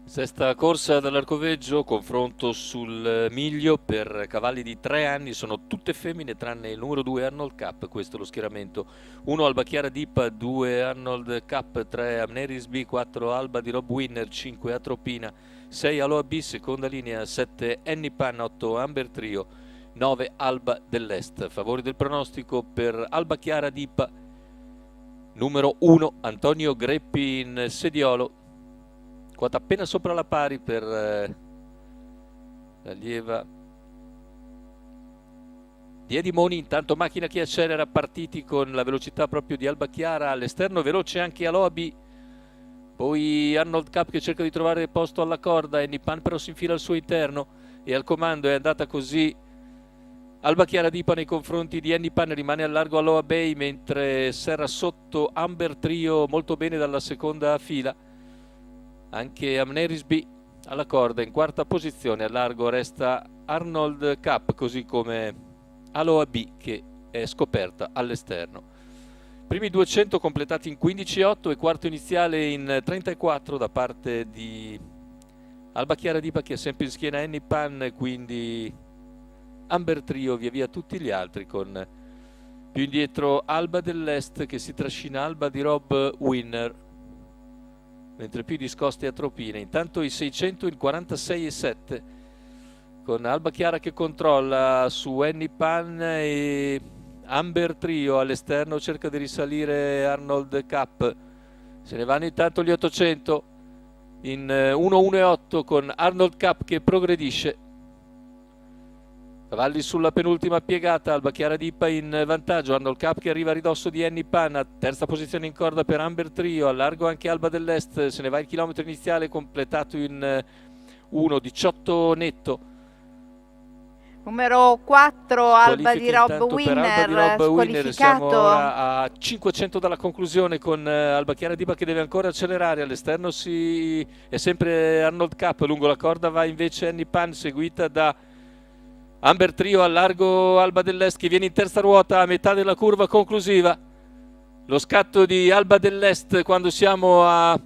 Sesta corsa dall'Arcoveggio, confronto sul miglio per cavalli di 3 anni, sono tutte femmine tranne il numero 2 Arnold Cup, questo è lo schieramento. 1 Alba Chiara Dipa, 2 Arnold Cup, 3 Amneris B, 4 Alba di Rob Winner, 5 Atropina, 6 Aloha B, seconda linea, 7 Annie Pan, 8 Amber Trio, 9 Alba dell'Est. Favori del pronostico per Alba Chiara Dipa, numero 1 Antonio Greppi in sediolo, quota appena sopra la pari per l'allieva di Edimoni. Intanto macchina che accelera, partiti con la velocità proprio di Alba Chiara, all'esterno veloce anche Alobi, poi Arnold Cup che cerca di trovare posto alla corda, Annie Pan però si infila al suo interno e al comando è andata così Alba Chiara Dipa nei confronti di Annie Pan, rimane al largo Aloha Bay mentre serra sotto Amber Trio molto bene dalla seconda fila. Anche Amneris B alla corda in quarta posizione, a largo resta Arnold Cup, così come Aloha B che è scoperta all'esterno. Primi 200 completati in 15,8 e quarto iniziale in 34 da parte di Alba Chiara Dipa che è sempre in schiena Annie Pan, quindi Amber Trio via via tutti gli altri, con più indietro Alba dell'Est che si trascina Alba di Rob Winner, mentre più discosti Atropina. Intanto i 600 in 46,7 con Alba Chiara che controlla su Annie Pan e Amber Trio all'esterno cerca di risalire Arnold Cup. Se ne vanno intanto gli 800 in 1,1,8 con Arnold Cup che progredisce. Cavalli sulla penultima piegata, Alba Chiara Dipa in vantaggio, Arnold Cup che arriva a ridosso di Annie Pan, a terza posizione in corda per Amber Trio, a largo anche Alba dell'Est, se ne va il chilometro iniziale completato in 1,18 netto. Numero 4 Alba di Rob Per Alba di Rob Winner, siamo squalificato. ora a 500 dalla conclusione con Alba Chiara Dipa che deve ancora accelerare, all'esterno è sempre Arnold Cup, lungo la corda va invece Annie Pan seguita da Amber Trio, al largo Alba dell'Est che viene in terza ruota a metà della curva conclusiva. Lo scatto di Alba dell'Est quando siamo a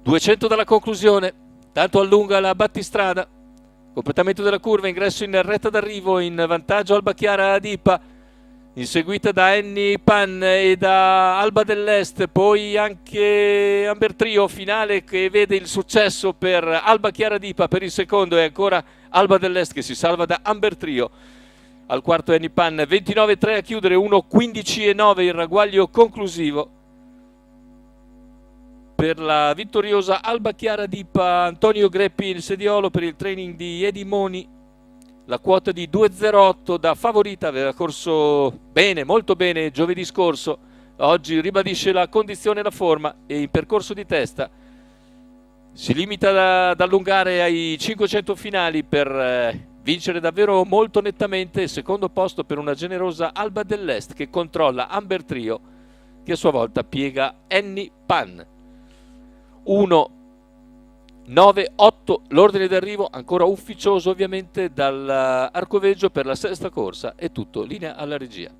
200 dalla conclusione, tanto allunga la battistrada, completamento della curva, ingresso in retta d'arrivo, in vantaggio Alba Chiara Dipa, inseguita da Annie Pan e da Alba dell'Est, poi anche Amber Trio, finale che vede il successo per Alba Chiara Dipa per il secondo e ancora Alba dell'Est che si salva da Amber Trio. Al quarto Annie Pan, 29,3 a chiudere, 1,15,9 il ragguaglio conclusivo per la vittoriosa Alba Chiara Dipa. Antonio Greppi il sediolo per il training di Edimoni, la quota di 2,08 da favorita, aveva corso bene, molto bene giovedì scorso, oggi ribadisce la condizione e la forma e in percorso di testa si limita ad allungare ai 500 finali per vincere davvero molto nettamente. Secondo posto per una generosa Alba dell'Est che controlla Amber Trio che a sua volta piega Annie Pan. 1, 9, 8 l'ordine d'arrivo ancora ufficioso ovviamente dall'Arcoveggio per la sesta corsa. È tutto, linea alla regia.